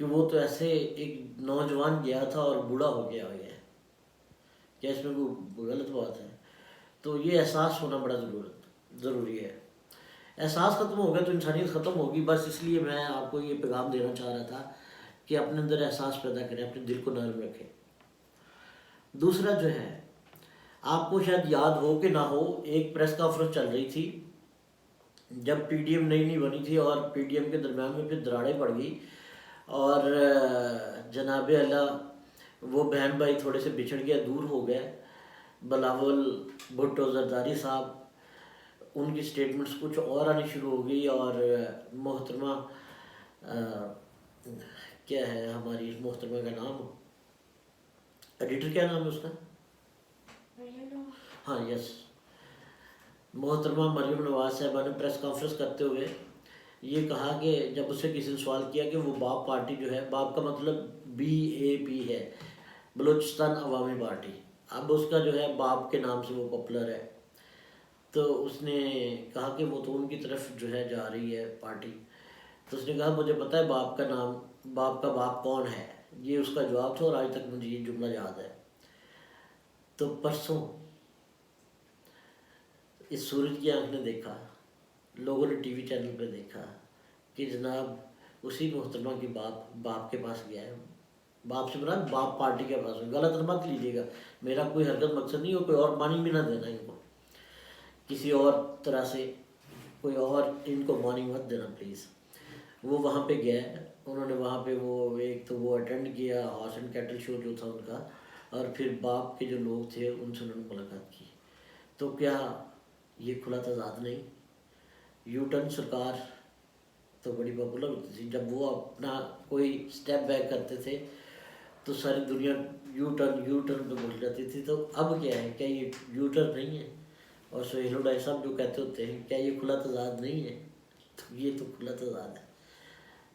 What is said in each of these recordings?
کہ وہ تو ایسے ایک نوجوان گیا تھا اور بوڑھا ہو گیا ہے، کیا اس میں کوئی غلط بات ہے؟ تو یہ احساس ہونا بڑا ضروری ہے. احساس ختم ہو گیا تو انسانیت ختم ہوگی. بس اس لیے میں آپ کو یہ پیغام دینا چاہ رہا تھا کہ اپنے اندر احساس پیدا کریں، اپنے دل کو نرم رکھیں. دوسرا جو ہے، آپ کو شاید یاد ہو کہ نہ ہو، ایک پریس کانفرنس چل رہی تھی جب پی ڈی ایم نئی بنی تھی، اور پی ڈی ایم کے درمیان میں پھر دراڑیں پڑ گئی، اور جناب اللہ وہ بہن بھائی تھوڑے سے بچھڑ گیا، دور ہو گئے. بلاول بھٹو زرداری صاحب، ان کی سٹیٹمنٹس کچھ اور آنی شروع ہو گئی، اور محترمہ کیا ہے ہماری محترمہ کا نام، ایڈیٹر کیا نام ہے اس کا؟ ہاں یس، محترمہ مریم نواز صاحبہ نے پریس کانفرنس کرتے ہوئے یہ کہا کہ جب اس سے کسی نے سوال کیا کہ وہ باپ پارٹی جو ہے، باپ کا مطلب BAP ہے، بلوچستان عوامی پارٹی، اب اس کا جو ہے باپ کے نام سے وہ پاپولر ہے، تو اس نے کہا کہ وہ تو ان کی طرف جو ہے جا رہی ہے پارٹی. تو اس نے کہا مجھے پتہ ہے باپ کا نام، باپ کا باپ کون ہے. یہ اس کا جواب تھا، اور آج تک مجھے یہ جملہ یاد ہے. تو پرسوں اس سورج کی آنکھ نے دیکھا، لوگوں نے ٹی وی چینل پہ دیکھا کہ جناب اسی محترمہ کی باپ کے پاس گیا ہے. باپ سے مراد باپ پارٹی کے پاس. غلط مت لیجیے گا، میرا کوئی حرکت مقصد نہیں ہو، کوئی اور مانی بھی نہ دینا ان کو، کسی اور طرح سے کوئی اور ان کو مانی مت دینا پلیز. وہ وہاں پہ گئے، انہوں نے وہاں پہ وہ ایک تو وہ اٹینڈ کیا ہارس اینڈ کیٹل شو جو تھا ان کا، اور پھر باپ کے جو لوگ تھے ان سے انہوں نے ملاقات کی. تو کیا یہ کھلا تضاد نہیں؟ یو ٹرن سرکار تو بڑی پاپولر ہوتی تھی، جب وہ اپنا کوئی سٹیپ بیک کرتے تھے تو ساری دنیا یو ٹرن پہ بول جاتی تھی. تو اب کیا ہے، کیا یہ یو ٹرن نہیں ہے؟ اور سہیل ڈائی صاحب جو کہتے ہوتے ہیں کیا یہ کھلا تضاد نہیں ہے؟ تو یہ تو کھلا تضاد ہے.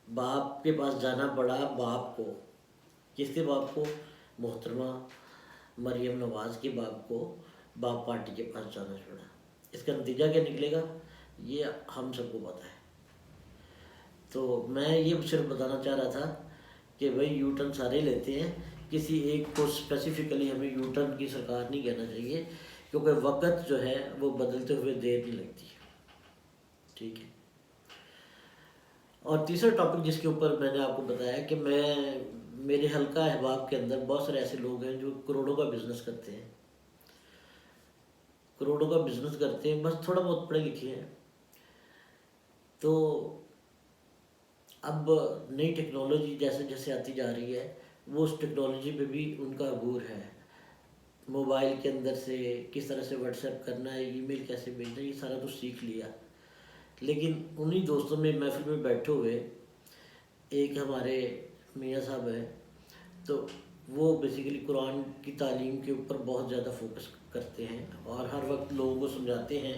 باپ کے پاس جانا پڑا باپ کو. کس کے باپ کو؟ محترمہ مریم نواز کے باپ کو باپ پارٹی کے پاس جانا پڑا. اس کا نتیجہ کیا نکلے گا یہ ہم سب کو پتہ ہے. تو میں یہ صرف بتانا چاہ رہا تھا کہ بھائی یو ٹرن سارے لیتے ہیں، کسی ایک کو اسپیسیفکلی ہمیں یو ٹرن کی سرکار نہیں کہنا چاہیے، کیونکہ وقت جو ہے وہ بدلتے ہوئے دیر نہیں لگتی. ٹھیک ہے. اور تیسرا ٹاپک جس کے اوپر میں نے آپ کو بتایا کہ میرے حلقہ احباب کے اندر بہت سارے ایسے لوگ ہیں جو کروڑوں کا بزنس کرتے ہیں، بس تھوڑا بہت پڑھے لکھے ہیں. تو اب نئی ٹیکنالوجی جیسے جیسے آتی جا رہی ہے، وہ اس ٹیکنالوجی پہ بھی ان کا عبور ہے. موبائل کے اندر سے کس طرح سے واٹس ایپ کرنا ہے، ای میل کیسے بھیجنا ہے، یہ سارا کچھ سیکھ لیا. لیکن انہی دوستوں میں محفل میں بیٹھے ہوئے ایک ہمارے میاں صاحب ہیں، تو وہ بیسیکلی قرآن کی تعلیم کے اوپر بہت زیادہ فوکس کرتے ہیں، اور ہر وقت لوگوں کو سمجھاتے ہیں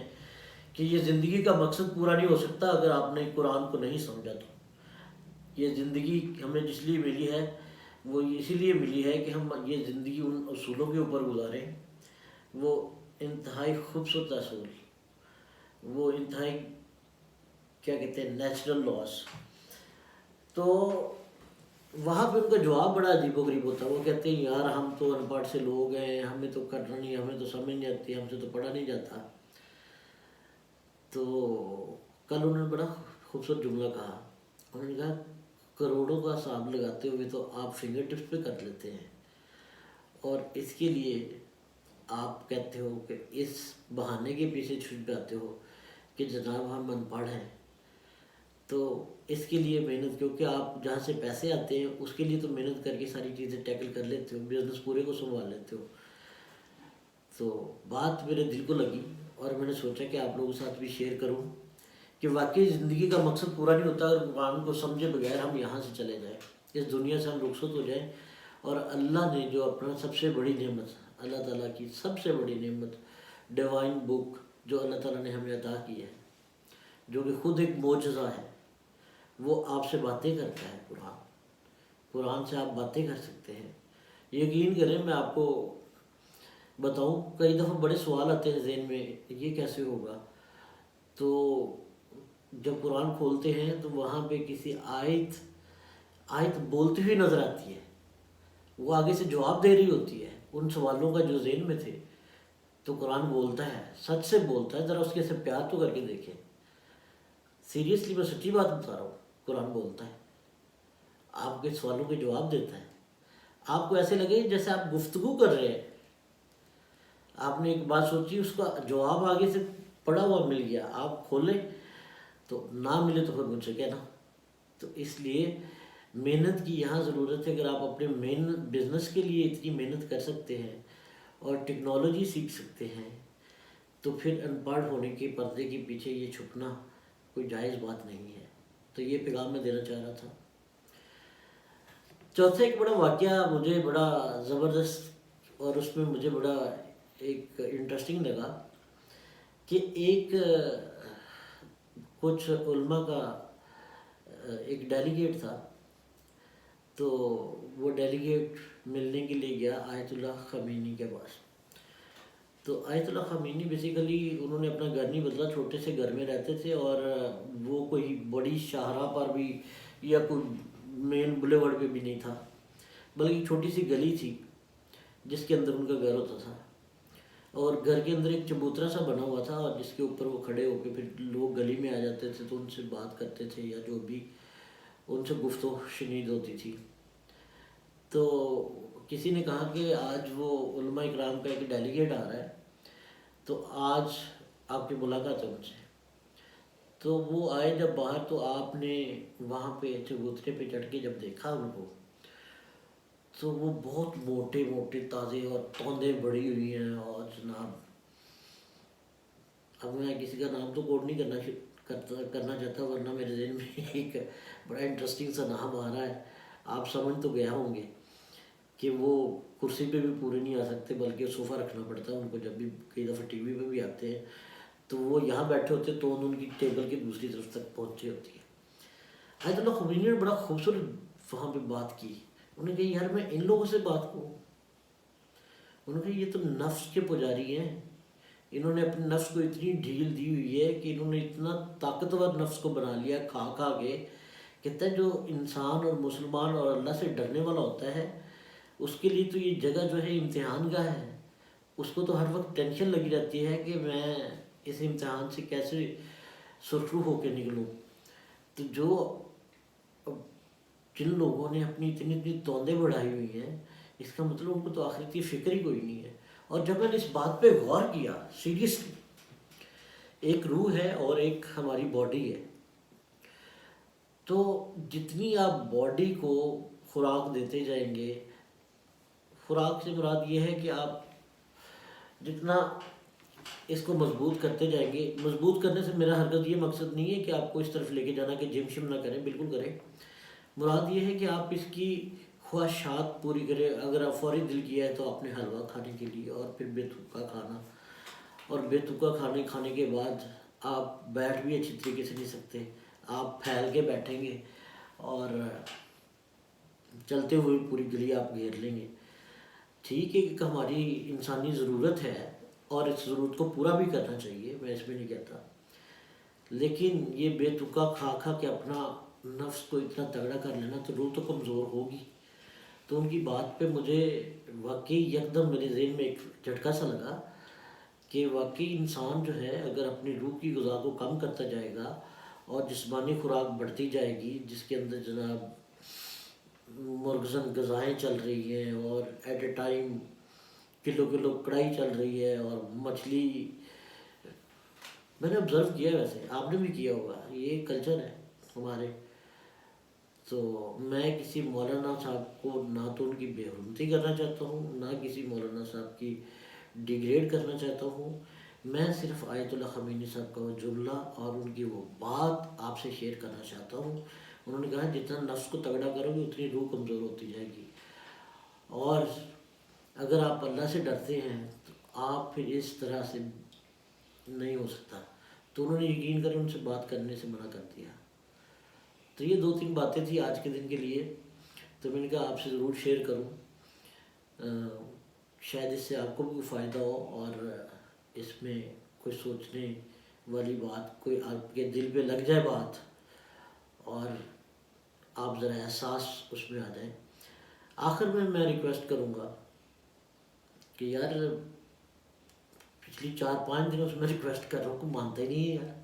کہ یہ زندگی کا مقصد پورا نہیں ہو سکتا اگر آپ نے قرآن کو نہیں سمجھا. تو یہ زندگی ہمیں جس لیے ملی ہے وہ اسی لیے ملی ہے کہ ہم یہ زندگی ان اصولوں کے اوپر گزاریں. وہ انتہائی خوبصورت اصول، وہ انتہائی کیا کہتے ہیں نیچرل لاس. تو وہاں پہ ان کا جواب بڑا عجیب و غریب ہوتا ہے. وہ کہتے ہیں یار ہم تو ان پڑھ سے لوگ ہیں، ہمیں تو کرنا نہیں، ہمیں تو سمجھ نہیں آتی، ہم سے تو پڑھا نہیں جاتا. تو کل انہوں نے بڑا خوبصورت جملہ کہا. انہوں نے کہا کروڑوں کا حساب لگاتے ہوئے تو آپ فنگر ٹپس پہ کر لیتے ہیں، اور اس کے لیے آپ کہتے ہو کہ اس بہانے کے پیچھے چھپ جاتے ہو کہ جناب ہم ان پڑھ ہیں. تو اس کے لیے محنت، کیونکہ آپ جہاں سے پیسے آتے ہیں اس کے لیے تو محنت کر کے ساری چیزیں ٹیکل کر لیتے ہو، بزنس پورے کو سنبھال لیتے ہو. تو بات میرے دل کو لگی، اور میں نے سوچا کہ آپ لوگوں کے ساتھ بھی شیئر کروں کہ واقعی زندگی کا مقصد پورا نہیں ہوتا اگر قرآن کو سمجھے بغیر ہم یہاں سے چلے جائیں، اس دنیا سے ہم رخصت ہو جائیں. اور اللہ نے جو اپنا سب سے بڑی نعمت، اللہ تعالیٰ کی سب سے بڑی نعمت ڈیوائن بک جو اللہ تعالیٰ نے ہمیں عطا کی ہے، جو کہ خود ایک معجزہ ہے، وہ آپ سے باتیں کرتا ہے. قرآن سے آپ باتیں کر سکتے ہیں. یقین کریں میں آپ کو بتاؤں، کئی دفعہ بڑے سوال آتے ہیں ذہن میں یہ کیسے ہوگا. تو جب قرآن کھولتے ہیں تو وہاں پہ کسی آیت آیت بولتی ہوئی نظر آتی ہے، وہ آگے سے جواب دے رہی ہوتی ہے ان سوالوں کا جو ذہن میں تھے، تو قرآن بولتا ہے، سچ سے بولتا ہے. ذرا اس کے سے پیار تو کر کے دیکھیں. سیریسلی میں سچی بات بتا رہا ہوں، قرآن بولتا ہے، آپ کے سوالوں کے جواب دیتا ہے. آپ کو ایسے لگے جیسے آپ گفتگو کر رہے ہیں، آپ نے ایک بات سوچی، اس کا جواب آگے سے پڑا ہوا مل گیا، آپ کھولیں تو نہ ملے تو پھر مجھ سے کہنا. تو اس لیے محنت کی یہاں ضرورت ہے. اگر آپ اپنے بزنس کے لیے اتنی محنت کر سکتے ہیں اور ٹیکنالوجی سیکھ سکتے ہیں، تو پھر ان پڑھ ہونے کے پردے کے پیچھے یہ چھپنا کوئی جائز بات نہیں ہے. تو یہ پیغام میں دینا چاہ رہا تھا. چوتھا ایک بڑا واقعہ مجھے بڑا زبردست اور اس میں مجھے بڑا ایک انٹرسٹنگ لگا کہ ایک کچھ علماء کا ایک ڈیلیگیٹ تھا. تو وہ ڈیلیگیٹ ملنے کے لیے گیا آیت اللہ خمینی کے پاس. تو آیت اللہ خمینی بیسیکلی انہوں نے اپنا گھر نہیں بدلا، چھوٹے سے گھر میں رہتے تھے، اور وہ کوئی بڑی شاہراہ پر بھی یا کوئی مین بلیورڈ پہ بھی نہیں تھا، بلکہ ایک چھوٹی سی گلی تھی جس کے اندر ان کا گھر ہوتا تھا. اور گھر کے اندر ایک چبوترا سا بنا ہوا تھا، اور جس کے اوپر وہ کھڑے ہو کے پھر لوگ گلی میں آ جاتے تھے تو ان سے بات کرتے تھے یا جو بھی ان سے گفت و شنید ہوتی تھی. تو کسی نے کہا کہ آج وہ علماء اکرام کا ایک ڈیلیگیٹ آ رہا ہے، تو آج آپ کی ملاقات ہے ان سے. تو وہ آئے جب باہر، تو آپ نے وہاں پہ چبوترے پہ چڑھ کے جب دیکھا ان کو، تو وہ بہت موٹے موٹے تازے اور توندے بڑی ہوئی ہیں. اور جناب اب میں کسی کا نام تو کوٹ نہیں کرنا چاہتا، ورنہ میرے ذہن میں ایک بڑا انٹرسٹنگ سا نام آ رہا ہے. آپ سمجھ تو گیا ہوں گے کہ وہ کرسی پہ بھی پورے نہیں آ سکتے، بلکہ صوفہ رکھنا پڑتا ہے ان کو. جب بھی کئی دفعہ ٹی وی پہ بھی آتے ہیں تو وہ یہاں بیٹھے ہوتے ہیں تو ان کی ٹیبل کی دوسری طرف تک پہنچی ہوتی ہے. آیت اللہ خمینی نے بڑا خوبصورت وہاں پہ بات کی. انہوں نے کہا یار میں ان لوگوں سے بات کروں. انہوں نے کہا یہ تو نفس کے پجاری ہیں، انہوں نے اپنے نفس کو اتنی ڈھیل دی ہوئی ہے کہ انہوں نے اتنا طاقتور نفس کو بنا لیا کھا کھا کے. کہتا ہے جو انسان اور مسلمان اور اللہ سے ڈرنے والا ہوتا ہے، اس کے لیے تو یہ جگہ جو ہے امتحان گاہ ہے. اس کو تو ہر وقت ٹینشن لگی رہتی ہے کہ میں اس امتحان سے کیسے سرخرو ہو کے نکلوں. تو جن لوگوں نے اپنی اتنی توندے بڑھائی ہوئی ہیں، اس کا مطلب ان کو تو آخرت کی فکر ہی کوئی نہیں ہے. اور جب میں نے اس بات پہ غور کیا سیریسلی، ایک روح ہے اور ایک ہماری باڈی ہے. تو جتنی آپ باڈی کو خوراک دیتے جائیں گے، خوراک سے مراد یہ ہے کہ آپ جتنا اس کو مضبوط کرتے جائیں گے. مضبوط کرنے سے میرا ہرگز یہ مقصد نہیں ہے کہ آپ کو اس طرف لے کے جانا کہ جم شم نہ کریں، بالکل کریں. مراد یہ ہے کہ آپ اس کی خواہشات پوری کریں. اگر آپ فوری دل کیا ہے تو آپ نے حلوہ کھانے کے لیے، اور پھر بے تکا کھانا، اور بے تکا کھانے کے بعد آپ بیٹھ بھی اچھی طریقے سے نہیں سکتے، آپ پھیل کے بیٹھیں گے اور چلتے ہوئے پوری گلی آپ گھیر لیں گے. ٹھیک ہے کہ ہماری انسانی ضرورت ہے اور اس ضرورت کو پورا بھی کرنا چاہیے، میں اس میں نہیں کہتا، لیکن یہ بے تکا کھا کھا کے اپنا نفس کو اتنا تگڑا کر لینا تو روح تو کمزور ہوگی. تو ان کی بات پہ مجھے واقعی یکدم میرے ذہن میں ایک جھٹکا سا لگا کہ واقعی انسان جو ہے اگر اپنی روح کی غذا کو کم کرتا جائے گا اور جسمانی خوراک بڑھتی جائے گی، جس کے اندر جناب مرغزن غذائیں چل رہی ہیں اور ایٹ اے ٹائم کلو کڑائی چل رہی ہے اور مچھلی، میں نے آبزرو کیا ہے، ویسے آپ نے بھی کیا ہوگا، یہ کلچر ہے ہمارے. تو میں کسی مولانا صاحب کو نہ تو ان کی بے حرمتی کرنا چاہتا ہوں، نہ کسی مولانا صاحب کی ڈیگریڈ کرنا چاہتا ہوں. میں صرف آیت اللہ خمینی صاحب کا وہ جملہ اور ان کی وہ بات آپ سے شیئر کرنا چاہتا ہوں. انہوں نے کہا جتنا نفس کو تگڑا کرو گے اتنی روح کمزور ہوتی جائے گی، اور اگر آپ اللہ سے ڈرتے ہیں تو آپ پھر اس طرح سے نہیں ہو سکتا. تو انہوں نے یقین کریں ان سے بات کرنے سے منع کر دیا. تو یہ 2-3 باتیں تھیں آج کے دن کے لیے، تو میں نے کہا آپ سے ضرور شیئر کروں، شاید اس سے آپ کو بھی کوئی فائدہ ہو، اور اس میں کوئی سوچنے والی بات، کوئی آپ کے دل پہ لگ جائے بات، اور آپ ذرا احساس اس میں آ جائیں۔ آخر میں ریکویسٹ کروں گا کہ یار پچھلی 4-5 دنوں سے میں ریکویسٹ کر رہا ہوں، کوئی مانتا ہی نہیں ہے یار۔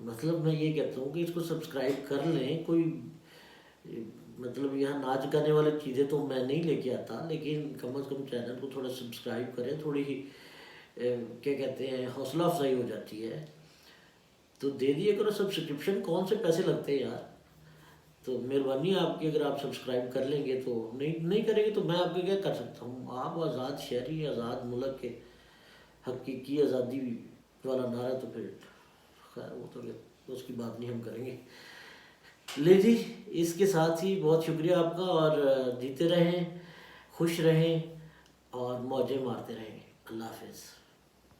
مطلب میں یہ کہتا ہوں کہ اس کو سبسکرائب کر لیں۔ کوئی مطلب یہاں ناچ گانے والی چیزیں تو میں نہیں لے کے آتا، لیکن کم از کم چینل کو تھوڑا سبسکرائب کریں، تھوڑی ہی کیا کہتے ہیں حوصلہ افزائی ہو جاتی ہے۔ تو دے دیے کرو سبسکرپشن، کون سے پیسے لگتے ہیں یار۔ تو مہربانی آپ کی، اگر آپ سبسکرائب کر لیں گے تو، نہیں کریں گے تو میں آپ کے کیا کر سکتا ہوں۔ آپ آزاد شہری، آزاد ملک کے حقیقی آزادی والا نعرہ، تو پھر خیر وہ تو اس کی بات نہیں ہم کریں گے۔ لے جی، اس کے ساتھ ہی بہت شکریہ آپ کا، اور جیتے رہیں، خوش رہیں اور موجیں مارتے رہیں۔ اللہ حافظ۔